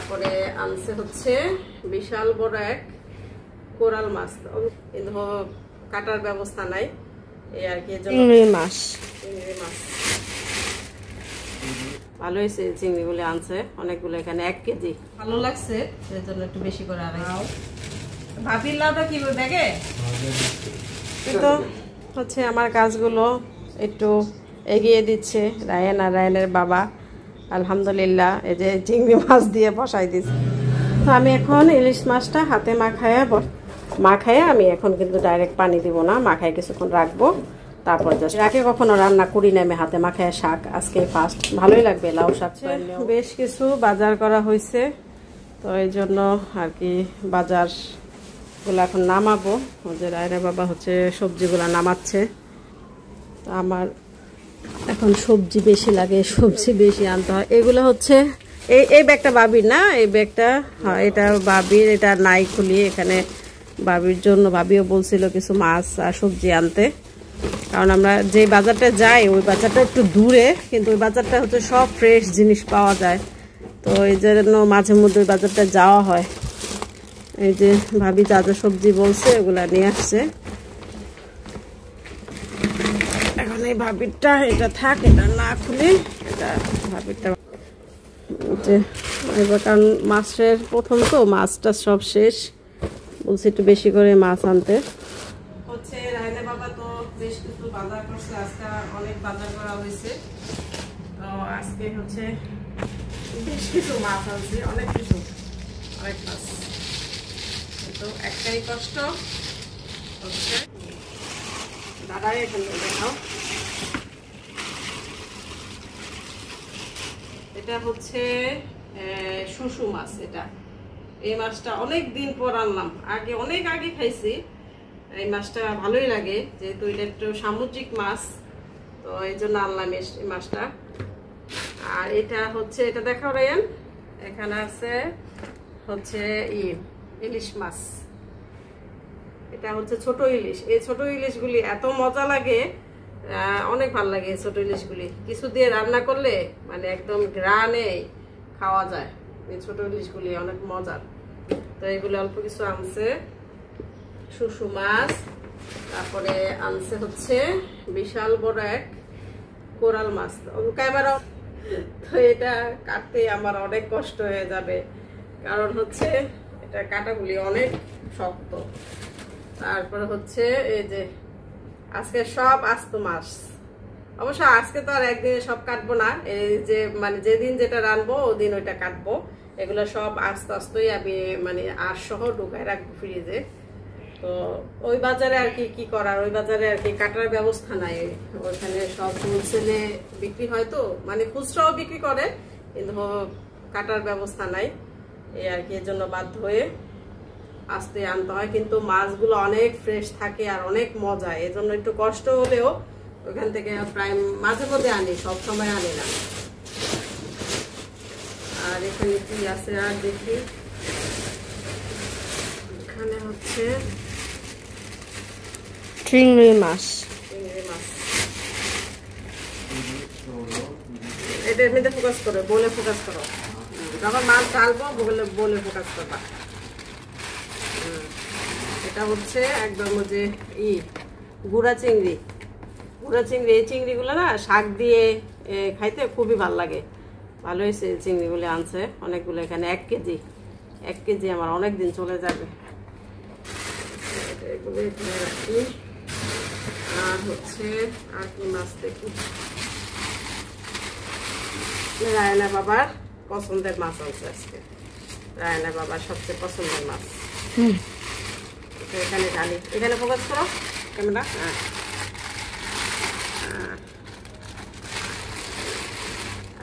তারপরে আনছে হচ্ছে বিশাল বড় এক কোরাল মাছ, কিন্তু কাটার ব্যবস্থা নাই এই আর কি। চিংড়ি মাছ ভালো হয়েছে, চিংড়িগুলো আনছে অনেকগুলো, এখানে 1 কেজি। ভালো লাগছে সেই জন্য একটু বেশি করে আনাও। ভাবির লাউটা কি ব্যাগে তো হচ্ছে আমার কাজগুলো একটু এগিয়ে দিচ্ছে রায়ান আর রায়ানের বাবা। আলহামদুলিল্লাহ এই যে চিংড়ি মাছ দিয়ে বসাই দিচ্ছে। তো আমি এখন ইলিশ মাছটা হাতে মাখায়া আমি এখন কিন্তু ডাইরেক্ট পানি দিব না, মাখায় কিছুক্ষণ রাখবো, তারপর জাস্ট রাখে কখনো রান্না করি না আমি হাতে মাখায় শাক, আজকে ফার্স্ট। ভালোই লাগবে লাউ শাক। বেশ কিছু বাজার করা হয়েছে, তো এই জন্য আর কি বাজারগুলো এখন নামাবো। যে রায়না বাবা হচ্ছে সবজিগুলো নামাচ্ছে। তো আমার এখন সবজি বেশি লাগে, সবজি বেশি আনতে হয়। এগুলো হচ্ছে এই ব্যাগটা বাবির না, এই ব্যাগটা হ্যাঁ এটা বাবির, এটা নাই খুলি। এখানে বাবির জন্য বাবিও বলছিল কিছু মাছ আর সবজি আনতে, কারণ আমরা যে বাজারটা যাই ওই বাজারটা একটু দূরে, কিন্তু ওই বাজারটা হচ্ছে সব ফ্রেশ জিনিস পাওয়া যায়। তো এই জন্য মাঝে মধ্যে ওই বাজারটা যাওয়া হয়। এই যে ভাবি যা যা সবজি বলছে ওগুলা নিয়ে আসছে। এখন এই ভাবিরটা এটা থাক, এটা না খুলে এটা ভাবিরটা এবার, কারণ মাছের প্রথম তো মাছটা সব শেষ, বলছি একটু বেশি করে মাছ আনতে হচ্ছে। রায়না বাবা তো বেশ কিছু বাজার করছে, আজকে অনেক বাজার করা হয়েছে। তো আজকে হচ্ছে বেশ কিছু মাছ আনছে, অনেক কিছু, অনেক মাছ। তো একটাই কষ্ট হচ্ছে দাদাই এখানে দেখাও। এটা হচ্ছে শুশু মাছ। এটা এই মাছটা অনেক দিন পর আনলাম, আগে অনেক আগে খাইছি। এই মাছটা ভালোই লাগে, যেহেতু এটা একটু সামুদ্রিক মাছ, তো এই জন্য আনলাম এই মাছটা। আর এটা হচ্ছে, এটা দেখাও রায়ান, এখানে আছে হচ্ছে ইলিশ মাছ। এটা হচ্ছে ছোট ইলিশ। এই ছোট ইলিশগুলি এত মজা লাগে, অনেক ভালো লাগে এই ছোট ইলিশগুলি। কিছু দিয়ে রান্না করলে মানে একদম গ্রানে খাওয়া যায়। এই ছোট ইলিশগুলি অনেক মজার। তো এগুলো অল্প কিছু আনছে শুশু মাছ। তারপরে আনছে হচ্ছে বিশাল বড় এক কোরাল মাছ। ক্যামেরা তো এটা কাটতে আমার অনেক কষ্ট হয়ে যাবে, কারণ হচ্ছে এটা কাটাগুলি অনেক শক্ত। তারপরে হচ্ছে এই যে আজকে সব আস্ত মাছ। অবশ্য আজকে তো আর একদিনে সব কাটবো না, এই যে মানে যেদিন যেটা রানবো ওদিন ওইটা কাটবো। এগুলো সব আস্তে আস্তেই আমি মানে আঁশ সহ ঢুকায় রাখবো ফ্রিজে। তো ওই বাজারে আর কি করার, ওই বাজারে আর কি কাটার ব্যবস্থা নাই। ওইখানে সব হোলসেলে বিক্রি হয়, তো মানে খুচরাও বিক্রি করে, কিন্তু কাটার ব্যবস্থা নাই। এই আর কি, এর জন্য বাধ্য হয়ে আস্তে আনতে হয়। কিন্তু মাছগুলো অনেক ফ্রেশ থাকে আর অনেক মজা, এই জন্য একটু কষ্ট হলেও ওখান থেকে প্রায় মাঝে মধ্যে আনি, সব সময় আনি না। আর এখানে কি আছে আর দেখি, এখানে হচ্ছে চিংড়ি মাছ। এটার মধ্যে ফোকাস করো, বলে ফোকাস করো, যখন মাছ ঢালবো বলে ফোকাস করবা। এটা হচ্ছে একদম যে গুড়া চিংড়ি। এই চিংড়িগুলো না শাক দিয়ে খাইতে খুবই ভালো লাগে। ভালো হয়েছে চিংড়িগুলো আনছে অনেকগুলো, এখানে 1 কেজি আমার অনেক দিন চলে যাবে। এগুলো এখানে রাখি। আর হচ্ছে আর কি মাছ দেখি, রায়না বাবার পছন্দের মাছ আছে আজকে। রায়না বাবার সবচেয়ে পছন্দের মাছ। এখানে ঢালি, এখানে ফোকাস করো ক্যামেরা।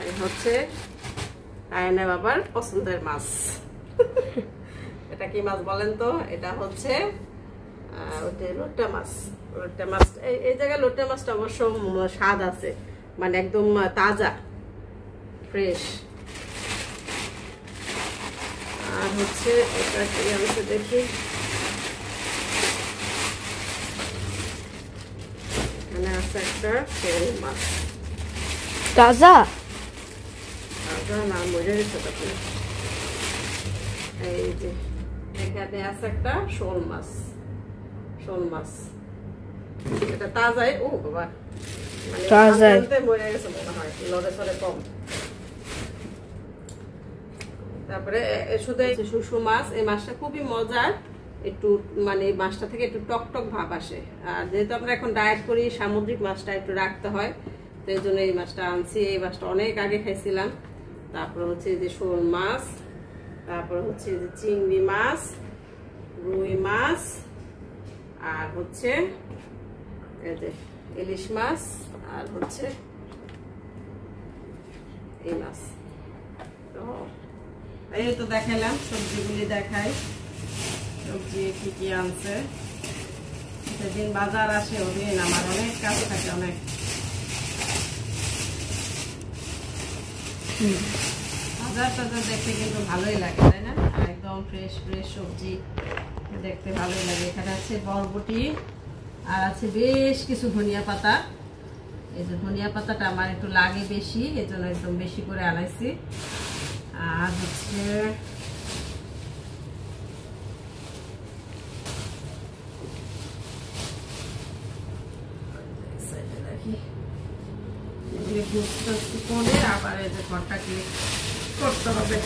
এই হচ্ছে রায়না বাবার পছন্দের মাছ। এটা কি মাছ বলেন তো? এটা হচ্ছে লোট্টা মাছ। এই জায়গায় লোট্টা মাছটা অবশ্য স্বাদ আছে, মানে একদম তাজা ফ্রেশ। আর হচ্ছে এটা কি আছে দেখি, এখানে আছে একটা শোল মাছ। তাজা না, মজা গেছে তখন। এই যে এখানে আছে একটা শোল মাছ, শোল মাছ এটা তাজাই। ও বাবা, তাজাই মরে গেছে মনে হয়, লড়ে সরে কম। তারপরে শুধু শুশু মাছ, এই মাছটা খুবই মজার, একটু মানে মাছটা থেকে একটু টক টক ভাব আসে। আর যেহেতু আমরা এখন ডায়েট করি, সামুদ্রিক মাছটা একটু রাখতে হয়, তো এই জন্য এই মাছটা আনছি। এই মাছটা অনেক আগে খাইছিলাম। তারপরে হচ্ছে যে শোল মাছ, তারপরে হচ্ছে যে চিংড়ি মাছ, রুই মাছ, আর হচ্ছে এই যে ইলিশ মাছ, আর হচ্ছে এই মাছ। তো এই তো দেখালাম, সবজিগুলি দেখাই, সবজি কি কি আনছে। সেদিন বাজার আসে ওদিন আমার অনেক কাজ থাকে, অনেক। বাজার টাজার দেখতে কিন্তু ভালোই লাগে, তাই না? একদম ফ্রেশ ফ্রেশ সবজি দেখতে ভালোই লাগে। এখানে আছে বরবটি, আর আছে বেশ কিছু ধনিয়া পাতা। এই যে ধনিয়া পাতাটা আমার একটু লাগে বেশি, এই জন্য একদম বেশি করে আনাইছি। আর হচ্ছে আবার এই যে ঘরটা ক্লিক করতে হবে।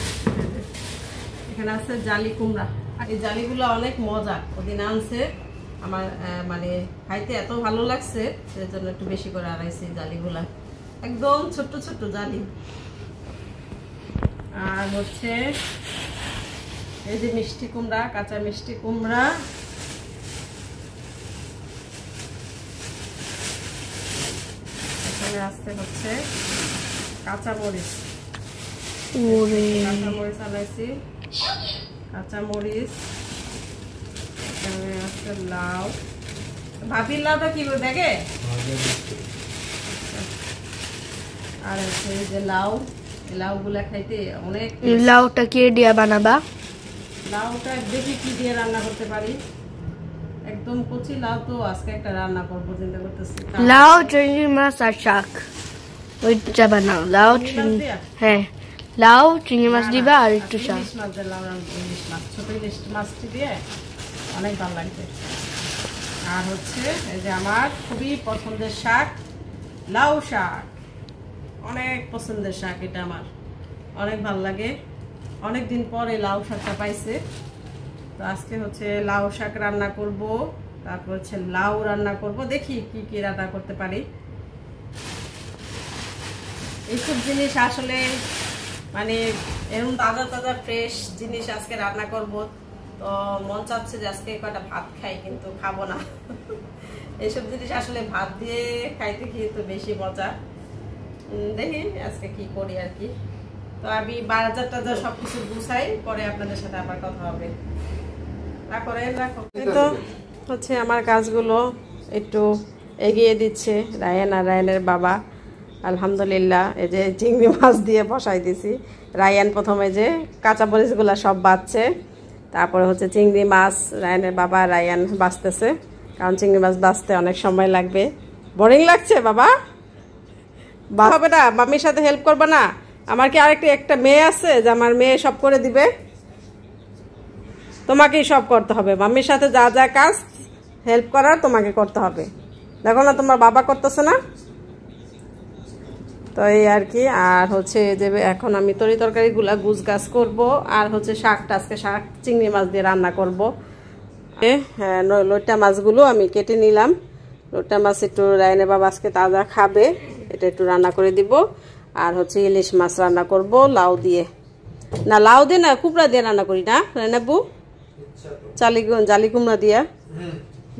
এখানে আছে জালি কুমড়া, এই জালিগুলো অনেক মজা, ওদিন আনছে আমার, মানে খাইতে এত ভালো লাগছে, সেজন্য একটু বেশি করে আনাইছি জালিগুলা, একদম ছোট্ট ছোট্ট জালি। আর হচ্ছে এই যে মিষ্টি কুমড়া, কাঁচা মিষ্টি কুমড়া। এখানে আসতে হচ্ছে কাঁচা মরিচ, কাঁচা মরিচ আনাইছি, কাঁচা মরিচ। এখানে আছে লাউ, ভাবির লাউটা কি দেখে। আর হচ্ছে এই যে লাউ, লাউগুলা খাইতে অনেক। লাউটা কি দিয়ে বানাবা? লাউটা দেখি কি দিয়ে রান্না করতে পারি, একদম কচি লাউ তো আজকে একটা রান্না করবো চিন্তা করতেছি। লাউ, চিংড়ি মাছ আর শাক ওইটা বানাও। লাউ, হ্যাঁ লাউ চিংড়ি মাছ দিবা আর একটু শাক। ইলিশ মাছ দিলাম, ইলিশ মাছ, ছোট ইলিশ মাছটি দিয়ে অনেক ভালো লাগবে। আর হচ্ছে এই যে আমার খুবই পছন্দের শাক, লাউ শাক, অনেক পছন্দের শাক এটা আমার, অনেক ভালো লাগে। অনেকদিন পরে লাউ শাকটা পাইছে, তো আজকে হচ্ছে লাউ শাক রান্না করব। তারপর হচ্ছে লাউ রান্না করব, দেখি কি কি রান্না করতে পারি। এইসব জিনিস আসলে মানে এরকম তাজা তাজা ফ্রেশ জিনিস আজকে রান্না করব, তো মন চাচ্ছে যে আজকে কটা ভাত খাই, কিন্তু খাবো না। এইসব জিনিস আসলে ভাত দিয়ে খাইতে কিন্তু বেশি মজা। দেখি আজকে কি করি আর কি। তো আমি বাজার টাজার সবকিছু গুছাই, পরে আপনাদের সাথে আবার কথা হবে। রাখো। তো হচ্ছে আমার কাজগুলো একটু এগিয়ে দিচ্ছে রায়ান আর রায়ানের বাবা। আলহামদুলিল্লাহ, এই যে চিংড়ি মাছ দিয়ে বসাই দিছি। রায়ান প্রথমে যে কাঁচা মরিচগুলো সব বাছছে, তারপরে হচ্ছে চিংড়ি মাছ রায়ানের বাবা রায়ান বাছতেছে, কারণ চিংড়ি মাছ বাছতে অনেক সময় লাগবে। বোরিং লাগছে বাবা? হবে না, মাম্মির সাথে হেল্প করবে না? আমার কি আরেকটা একটা মেয়ে আছে যে আমার মেয়ে সব করে দিবে? তোমাকেই সব করতে হবে, মাম্মির সাথে যা যা কাজ হেল্প করার তোমাকে করতে হবে। দেখো না তোমার বাবা করতেছে না? তো এই আর কি। আর হচ্ছে যে এখন আমি তরি তরকারিগুলা গুছগাছ করবো, আর হচ্ছে শাকটা আজকে শাক চিংড়ি মাছ দিয়ে রান্না করবো। হ্যাঁ, লইটা মাছগুলো আমি কেটে নিলাম। লইটা মাছ একটু রায়নের বাবা আজকে তাজা খাবে, এটা একটু রান্না করে দিব। আর হচ্ছে ইলিশ মাছ রান্না করব লাউ দিয়ে, না লাউ দিয়ে না, কুমড়া দিয়ে রান্না করি না রায়নাবু, জালি কুমড়া দিয়া,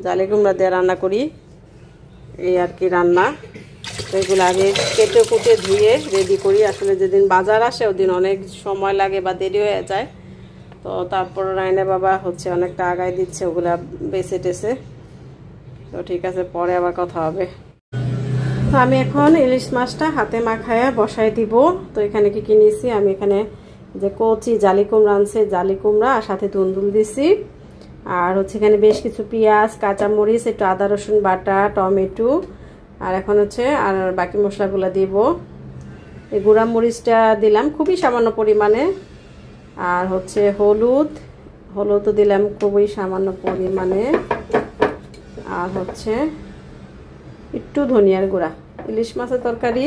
জালি কুমড়া দিয়ে রান্না করি। এই আর কি রান্না। এগুলো আগে কেটে কুটে ধুয়ে রেডি করি। আসলে যেদিন বাজার আসে ওদিন অনেক সময় লাগে বা দেরি হয়ে যায়, তো তারপর রায়নের বাবা হচ্ছে অনেকটা আগায় দিচ্ছে ওগুলা বেছে টেছে। তো ঠিক আছে, পরে আবার কথা হবে। তো আমি এখন ইলিশ মাছটা হাতে মাখায়া বসাই দিব। তো এখানে কি কি নিয়েছি আমি, এখানে যে কচি জালি কুমড়া আনছে, জালি কুমড়া আর সাথে দুন্দুল দিছি। আর হচ্ছে এখানে বেশ কিছু পেঁয়াজ, কাঁচামরিচ, একটু আদা রসুন বাটা, টমেটো, আর এখন হচ্ছে আর বাকি মশলাগুলো দিব। এই গুঁড়া মরিচটা দিলাম খুবই সামান্য পরিমাণে। আর হচ্ছে হলুদ দিলাম খুবই সামান্য পরিমাণে, আর হচ্ছে একটু ধনিয়ার গুঁড়া। ইলিশ মাছের তরকারি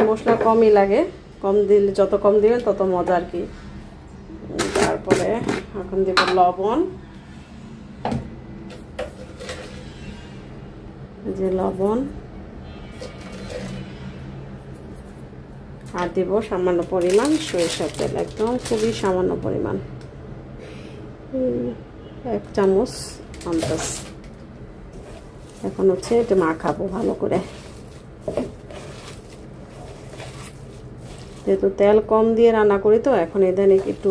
মশলা কমই লাগে, কম দিলে যত কম দিবেন তত মজা আর কি। তারপরে এখন দেব লবণ, যে লবণ, আর দেব সামান্য পরিমাণ সরিষার তেল, একদম খুবই সামান্য পরিমাণ, 1 চামচ আন্দাজ। এখন হচ্ছে এটা মাখাবো ভালো করে। যেহেতু তেল কম দিয়ে রান্না করি তো এখন এখানে একটু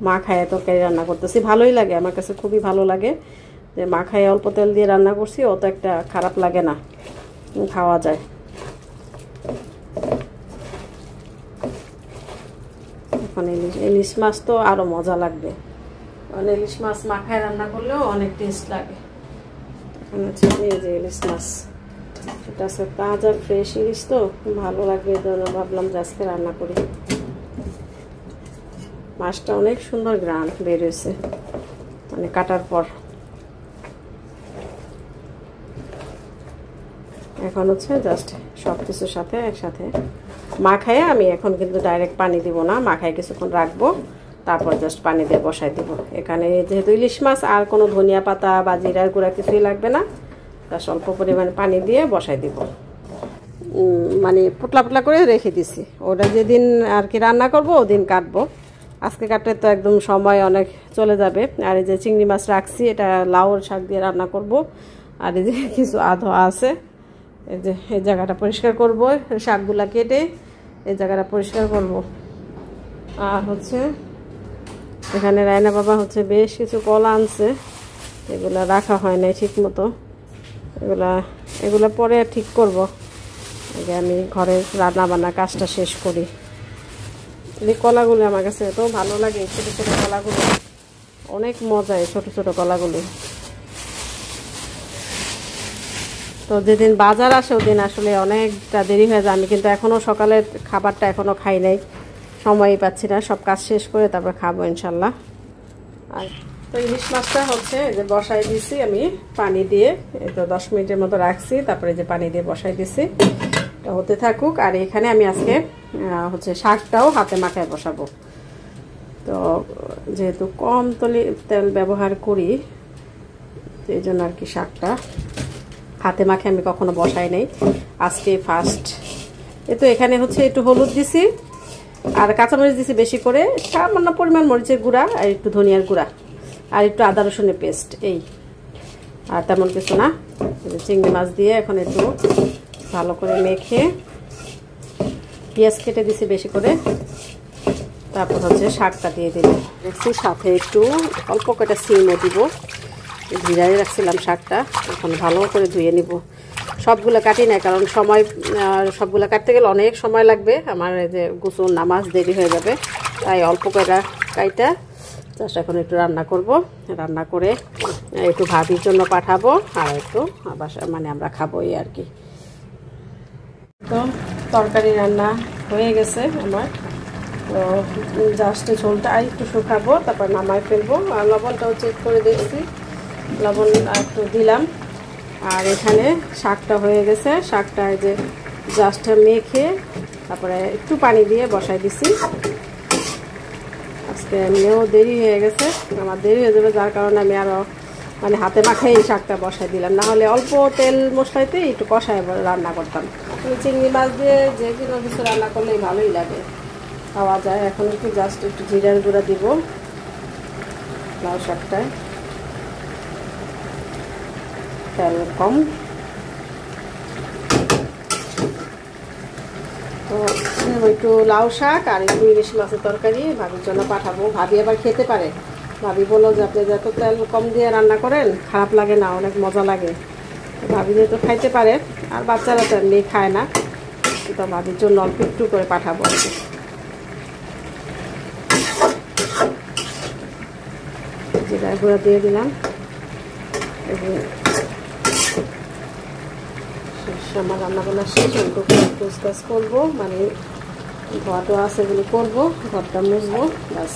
মাখায় তরকারি রান্না করতেছি, ভালোই লাগে, আমার কাছে খুবই ভালো লাগে যে মাখায় অল্প তেল দিয়ে রান্না করছি, অত একটা খারাপ লাগে না, খাওয়া যায়। এখন ইলিশ মাছ তো আরো মজা লাগবে, কারণ ইলিশ মাছ মাখায় রান্না করলেও অনেক টেস্ট লাগে। এখন হচ্ছে এই যে ইলিশ মাছ, এটা আছে তাজা ফ্রেশ ইলিশ তো ভালো লাগবে, এই জন্য ভাবলাম যে আজকে রান্না করি। মাছটা অনেক সুন্দর গ্রান বের হয়েছে মানে কাটার পর। এখন হচ্ছে জাস্ট সব কিছুর সাথে একসাথে মাখায়, আমি এখন কিন্তু ডাইরেক্ট পানি দিব না, মাখায় কিছুক্ষণ রাখবো, তারপর জাস্ট পানি দিয়ে বসাই দিব। এখানে যেহেতু ইলিশ মাছ আর কোনো ধনিয়া পাতা বা জিরার গুঁড়া কিছুই লাগবে না, জাস্ট অল্প পরিমাণে পানি দিয়ে বসাই দিব। মানে পতলা পতলা করে রেখে দিছি, ওটা যেদিন আর কি রান্না করব ওদিন কাটবো, আজকে কাটলে তো একদম সময় অনেক চলে যাবে। আর এই যে চিংড়ি মাছ রাখছি, এটা লাউর শাক দিয়ে রান্না করব। আর এই যে কিছু আধা আছে, এই যে এই জায়গাটা পরিষ্কার করব, শাকগুলা কেটে এই জায়গাটা পরিষ্কার করব। আর হচ্ছে এখানে রায়না বাবা হচ্ছে বেশ কিছু কলা আনছে, এগুলা রাখা হয় নাই ঠিক মতো, এগুলা পরে ঠিক করব, আগে আমি ঘরের রান্না বান্না কাজটা শেষ করি। এই কলাগুলো আমার কাছে এত ভালো লাগে, ছোটো ছোটো কলাগুলো অনেক মজা, এই ছোটো ছোটো কলাগুলো। তো যেদিন বাজার আসে ওদিন আসলে অনেকটা দেরি হয়ে যায়, আমি কিন্তু এখনও সকালের খাবারটা এখনও খাই নাই, সময়ই পাচ্ছি না, সব কাজ শেষ করে তারপর খাবো ইনশাল্লাহ। আর তো ইলিশ মাছটা হচ্ছে যে বসাই দিছি আমি পানি দিয়ে, এই তো 10 মিনিটের মতো রাখছি, তারপরে যে পানি দিয়ে বসাই দিছি, এটা হতে থাকুক। আর এখানে আমি আজকে হচ্ছে শাকটাও হাতে মাখায় বসাবো, তো যেহেতু কম তেল ব্যবহার করি এই জন্য আর কি শাকটা হাতে মাখে আমি কখনো বসাই নাই, আজকে ফার্স্ট। তো এখানে হচ্ছে একটু হলুদ দিছি আর কাঁচামরিচ দিছি বেশি করে, সামান্য পরিমাণ মরিচের গুঁড়া আর একটু ধনিয়ার গুঁড়া আর একটু আদা রসুনের পেস্ট, এই আর তেমন কিছু না। চিংড়ি মাছ দিয়ে এখন একটু ভালো করে মেখে পেঁয়াজ কেটে দিছি বেশি করে, তারপর হচ্ছে শাকটা দিয়ে দিলাম, দেখছি সাথে একটু অল্প কটা সিমও দিব, ভিজাই রাখছিলাম শাকটা, এখন ভালো করে ধুয়ে নিব। সবগুলো কাটি না, কারণ সময় সবগুলো কাটতে গেলে অনেক সময় লাগবে, আমার এই যে গোসল নামাজ দেরি হয়ে যাবে, তাই অল্প কয়টা কাইটা জাস্ট এখন একটু রান্না করব, রান্না করে একটু ভাবির জন্য পাঠাবো আর একটু বাসা মানে আমরা খাবো এই আর কি। তো তরকারি রান্না হয়ে গেছে আমার, তো জাস্ট ঝোলটা একটু শুকাবো, তারপর নামাই ফেলবো। আর লবণটাও চেক করে দেখছি, লবণ একটু দিলাম। আর এখানে শাকটা হয়ে গেছে, শাকটা এই যে জাস্ট মেখে তারপরে একটু পানি দিয়ে বসাই দিছি। আজকে এমনিও দেরি হয়ে গেছে, আমার দেরি হয়ে যাবে, যার কারণে আমি আরও মানে হাতে মাখাই এই শাকটা বসাই দিলাম, না হলে অল্প তেল মশলাইতে একটু কষায় রান্না করতাম। চিংড়ি মাছ দিয়ে যে কোনো কিছু রান্না করলেই ভালোই লাগে, খাওয়া যায়। এখন একটু জাস্ট একটু জিরার গুঁড়া দিব লাউ শাকটায়, তেল কম। তো একটু লাউ শাক আর একটু ইলিশ মাছের তরকারি ভাবির জন্য পাঠাবো, ভাবি আবার খেতে পারে। ভাবি বললো যে আপনি যত তেল কম দিয়ে রান্না করেন খারাপ লাগে না, অনেক মজা লাগে। ভাবি যেহেতু খাইতে পারে, আর বাচ্চারা তো এমনি খায় না, তো ভাবির জন্য অল্প একটু করে পাঠাবো আর কি। জিরা গুঁড়া দিয়ে দিলাম, আমার রান্নাবান্না শেষ, একটু কাজ করবো, মানে ধোয়া টোয়া আছে এগুলো করবো, ঘরটা মুছবো, ব্যাস।